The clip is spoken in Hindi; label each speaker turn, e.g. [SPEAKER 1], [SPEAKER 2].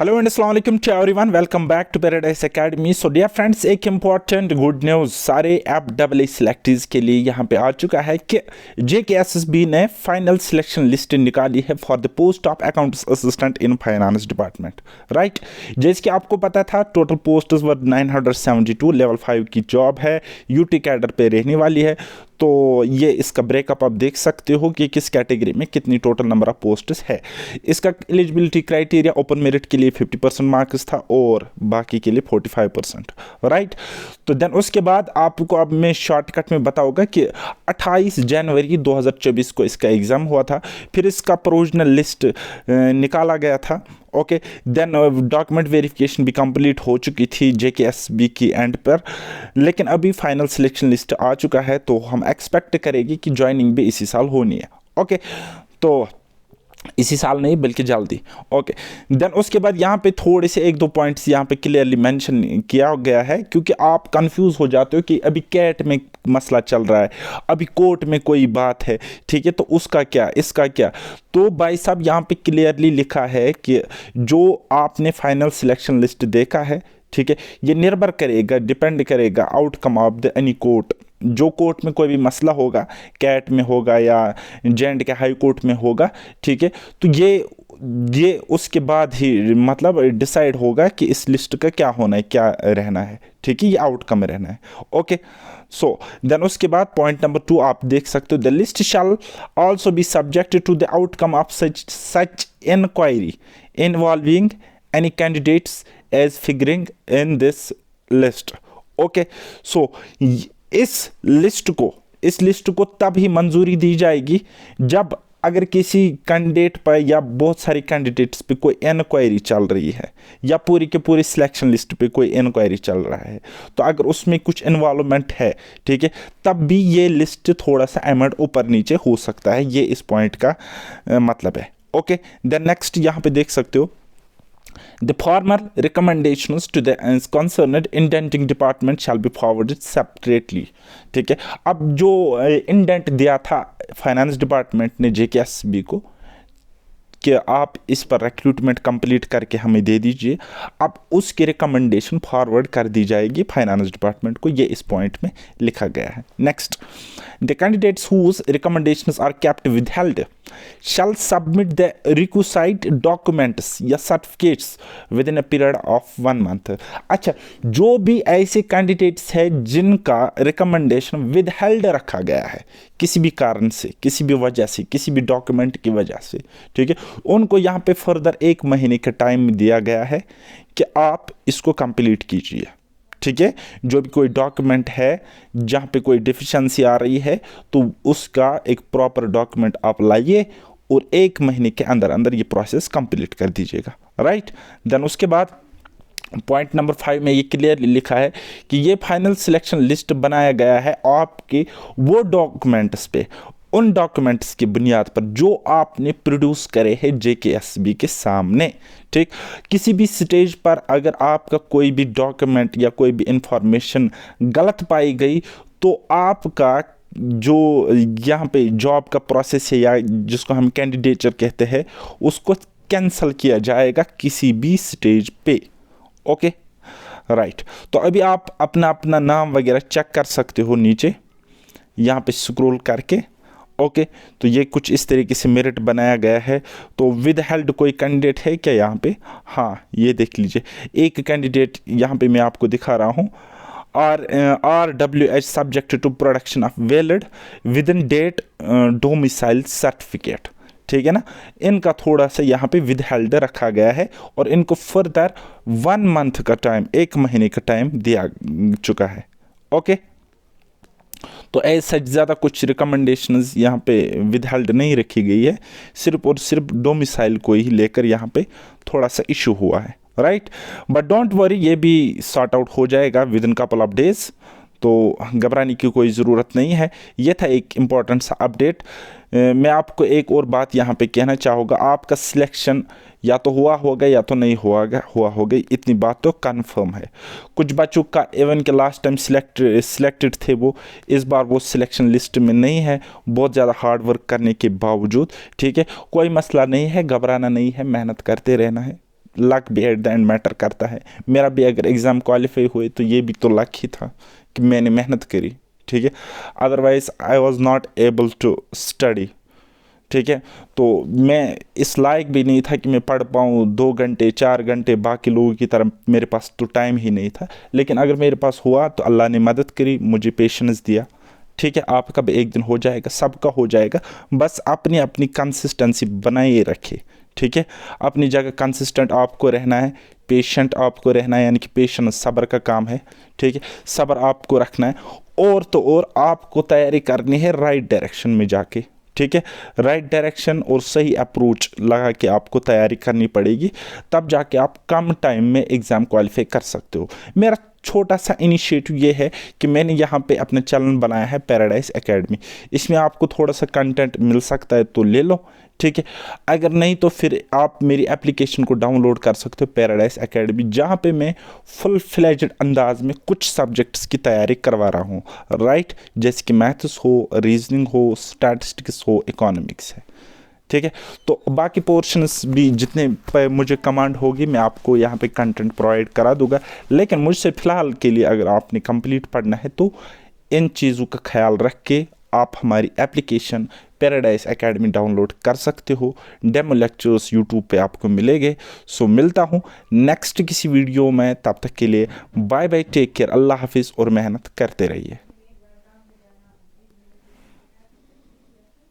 [SPEAKER 1] हेलो एंड अस्सलाम वालेकुम to everyone, welcome back to Paradise Academy. So dear friends, एक इंपॉर्टेंट गुड न्यूज़ सारे FEE सिलेक्टीज के लिए यहाँ पे आ चुका है कि JKSSB ने फाइनल सिलेक्शन लिस्ट निकाली है for the post of accounts assistant in finance department. Right, जैसे कि आपको पता था टोटल पोस्ट वर 972, लेवल 5 की जॉब है, यूटी कैडर पे रहने वाली है। तो ये इसका ब्रेकअप आप देख सकते हो कि किस कैटेगरी में कितनी टोटल नंबर ऑफ पोस्ट्स है। इसका एलिजिबिलिटी क्राइटेरिया ओपन मेरिट के लिए 50% मार्क्स था और बाकी के लिए 45%। राइट, तो देन उसके बाद आपको अब मैं शॉर्टकट में बताऊंगा कि 28 जनवरी 2024 को इसका एग्ज़ाम हुआ था, फिर इसका प्रोविजनल लिस्ट निकाला गया था। ओके, देन डॉक्यूमेंट वेरिफिकेशन भी कंप्लीट हो चुकी थी JKSSB की एंड पर, लेकिन अभी फाइनल सिलेक्शन लिस्ट आ चुका है, तो हम एक्सपेक्ट करेंगे कि ज्वाइनिंग भी इसी साल होनी है। ओके, तो इसी साल नहीं बल्कि जल्दी। ओके, देन उसके बाद यहाँ पे थोड़े से एक दो पॉइंट्स यहाँ पे क्लियरली मेंशन किया गया है, क्योंकि आप कंफ्यूज हो जाते हो कि अभी कैट में मसला चल रहा है, अभी कोर्ट में कोई बात है, ठीक है, तो उसका क्या, इसका क्या। तो भाई साहब यहाँ पे क्लियरली लिखा है कि जो आपने फाइनल सिलेक्शन लिस्ट देखा है, ठीक है, ये निर्भर करेगा, डिपेंड करेगा outcome of the any court. जो कोर्ट में कोई भी मसला होगा, कैट में होगा या जेएंड के हाई कोर्ट में होगा, ठीक है, तो ये उसके बाद ही मतलब डिसाइड होगा कि इस लिस्ट का क्या होना है, क्या रहना है, ठीक है, ये आउटकम रहना है। ओके, सो देन उसके बाद पॉइंट नंबर 2 आप देख सकते हो, the list shall also be subject to the outcome of such inquiry involving any candidates as figuring in this list. Okay, so इस लिस्ट को तब ही मंजूरी दी जाएगी जब अगर किसी कैंडिडेट पर या बहुत सारी कैंडिडेट्स पे कोई इंक्वायरी चल रही है या पूरी के पूरी सिलेक्शन लिस्ट पे कोई इंक्वायरी चल रहा है, तो अगर उसमें कुछ इन्वॉल्वमेंट है, ठीक है, तब भी ये लिस्ट थोड़ा सा अमेंड ऊपर नीचे हो सकता है। ये इस पॉइंट का मतलब है। ओके, देन नेक्स्ट यहाँ पे देख सकते हो, the former recommendations to the concerned indenting department shall be forwarded separately। ठीक है, अब जो इंडेंट दिया था फाइनेंस डिपार्टमेंट ने JKSSB को कि आप इस पर रिक्रूटमेंट कंप्लीट करके हमें दे दीजिए, अब उसकी रिकमेंडेशन फॉरवर्ड कर दी जाएगी फाइनेंस डिपार्टमेंट को। ये इस पॉइंट में लिखा गया है। Next, the candidates whose recommendations are kept withheld shall submit the requisite documents या certificates within a period of 1 month। अच्छा, जो भी ऐसे कैंडिडेट्स हैं जिनका रिकमेंडेशन विदहेल्ड रखा गया है किसी भी कारण से, किसी भी वजह से, किसी भी डॉक्यूमेंट की वजह से, ठीक है, उनको यहाँ पे फर्दर 1 महीने का टाइम दिया गया है कि आप इसको कंप्लीट कीजिए। ठीक है, जो भी कोई डॉक्यूमेंट है जहाँ पे कोई डिफिशेंसी आ रही है, तो उसका एक प्रॉपर डॉक्यूमेंट आप लाइए और 1 महीने के अंदर अंदर ये प्रोसेस कंप्लीट कर दीजिएगा। राइट, देन उसके बाद पॉइंट नंबर 5 में ये क्लियरली लिखा है कि ये फाइनल सिलेक्शन लिस्ट बनाया गया है आपके वो डॉक्यूमेंट्स पे, उन डॉक्यूमेंट्स की बुनियाद पर जो आपने प्रोड्यूस करे हैं JKSSB के सामने। ठीक, किसी भी स्टेज पर अगर आपका कोई भी डॉक्यूमेंट या कोई भी इंफॉर्मेशन गलत पाई गई, तो आपका जो यहाँ पे जॉब का प्रोसेस है या जिसको हम कैंडिडेचर कहते हैं, उसको कैंसिल किया जाएगा किसी भी स्टेज पे। ओके, राइट, तो अभी आप अपना नाम वगैरह चेक कर सकते हो नीचे यहाँ पे स्क्रॉल करके। ओके, तो ये कुछ इस तरीके से मेरिट बनाया गया है। तो विद हेल्ड कोई कैंडिडेट है क्या यहाँ पे? हाँ, ये देख लीजिए, एक कैंडिडेट यहाँ पे मैं आपको दिखा रहा हूँ, RWH subject to production of valid within date domicile certificate. ठीक है ना, इनका थोड़ा सा यहाँ पे विद हेल्ड रखा गया है और इनको फर्दर 1 month का टाइम, 1 महीने का टाइम दिया चुका है। ओके, तो ऐसा ज़्यादा कुछ रिकमेंडेशंस यहाँ पे विदहेल्ड नहीं रखी गई है, सिर्फ और सिर्फ डोमिसाइल को ही लेकर यहाँ पे थोड़ा सा इशू हुआ है। राइट, बट डोंट वरी, ये भी सॉर्ट आउट हो जाएगा with in couple of days, तो घबराने की कोई ज़रूरत नहीं है। ये था एक इम्पॉर्टेंट सा अपडेट। मैं आपको एक और बात यहाँ पे कहना चाहूँगा, आपका सिलेक्शन या तो हुआ होगा या तो नहीं हुआ होगा, इतनी बात तो कंफर्म है। कुछ बच्चों का इवन के लास्ट टाइम सिलेक्टेड थे, वो इस बार वो सिलेक्शन लिस्ट में नहीं है, बहुत ज़्यादा हार्ड वर्क करने के बावजूद। ठीक है, कोई मसला नहीं है, घबराना नहीं है, मेहनत करते रहना है, लक भी एट द एंड मैटर करता है। मेरा भी अगर एग्ज़ाम क्वालिफाई हुए तो ये भी तो लक ही था कि मैंने मेहनत करी, ठीक है। Otherwise I was not able to study, ठीक है। तो मैं इस लायक भी नहीं था कि मैं पढ़ पाऊँ 2 घंटे 4 घंटे बाकी लोगों की तरह, मेरे पास तो टाइम ही नहीं था। लेकिन अगर मेरे पास हुआ तो अल्लाह ने मदद करी, मुझे पेशेंस दिया, ठीक है। आपका भी एक दिन हो जाएगा, सबका हो जाएगा, बस अपनी अपनी कंसिस्टेंसी बनाए रखे, ठीक है। अपनी जगह कंसिस्टेंट आपको रहना है, पेशेंट आपको रहना है, यानी कि पेशेंस सब्र का काम है, ठीक है। सब्र आपको रखना है, और तो और आपको तैयारी करनी है राइट डायरेक्शन में जाके, ठीक है। राइट डायरेक्शन और सही अप्रोच लगा के आपको तैयारी करनी पड़ेगी, तब जाके आप कम टाइम में एग्ज़ाम क्वालिफाई कर सकते हो। मेरा छोटा सा इनिशिएटिव ये है कि मैंने यहाँ पे अपना चैनल बनाया है पैराडाइज एकेडमी। इसमें आपको थोड़ा सा कंटेंट मिल सकता है तो ले लो, ठीक है। अगर नहीं तो फिर आप मेरी एप्लीकेशन को डाउनलोड कर सकते हो पैराडाइज एकेडमी, जहाँ पे मैं फुल फ्लेज्ड अंदाज में कुछ सब्जेक्ट्स की तैयारी करवा रहा हूँ, राइट। जैसे कि मैथ्स हो, रीजनिंग हो, स्टैटिस्टिक्स हो, इकोनॉमिक्स है, ठीक है। तो बाकी पोर्शंस भी जितने पे मुझे कमांड होगी मैं आपको यहाँ पे कंटेंट प्रोवाइड करा दूंगा। लेकिन मुझसे फ़िलहाल के लिए अगर आपने कंप्लीट पढ़ना है तो इन चीज़ों का ख्याल रख के आप हमारी एप्लीकेशन पैराडाइज एकेडमी डाउनलोड कर सकते हो। डेमो लेक्चर्स यूट्यूब पे आपको मिलेंगे। सो मिलता हूँ नेक्स्ट किसी वीडियो में, तब तक के लिए बाय बाय, टेक केयर, अल्लाह हाफिज़ और मेहनत करते रहिए।